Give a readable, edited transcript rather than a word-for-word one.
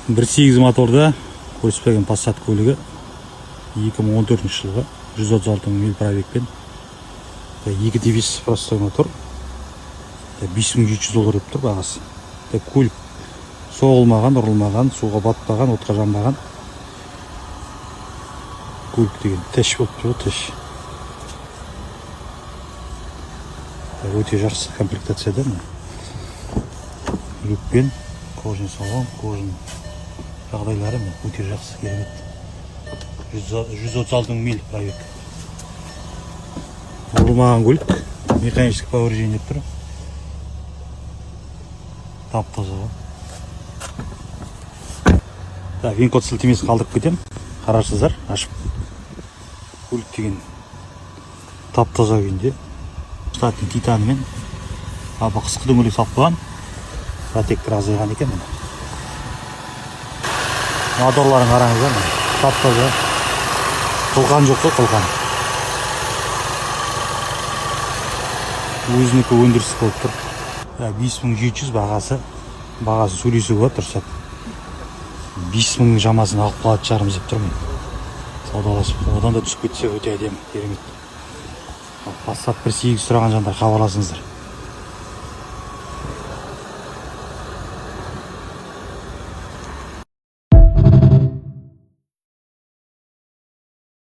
1.8 моторда Volkswagen Passat көлігі 2014 жылғы 136 000 миль пробегпен 2.5 простой мотор 5700 доллар деп тұр бағасы. Көлік соғылмаған, ұрылмаған, суға батпаған, отқа жанбаған көлік деген тәш болып тұр, тәш. Өте жақсы комплектацияда. Люкпен, кожаный салон, кожаный жағдайлары өте жақсы, керемет. 136 000 миль пробег. Ұрылмаған көлік, механический повреждение деп тұр. Тап-таза. Вин-код сілтемесін қалдырып кетем. Қарарсыздар, ашып. Көлік деген тап-таза күйінде. Штатный титанмен. Қысқы дөңгелек салып қойған. Протектор азайған екен. Моторларын қараңыздар. Тап-таза. Қылқан жоқ қой, қылқан. Өзінікі өндіріс болып тұр. 5700 бағасы сөйлесу болады тұрсақ. 5000 жамасын алып қалады жарымыз деп тұрмын. Саудаласып, одан да түсіп кетсе өте әдемі, керемет. Passat 1.8 сұраған жандар хабарласыңыздар.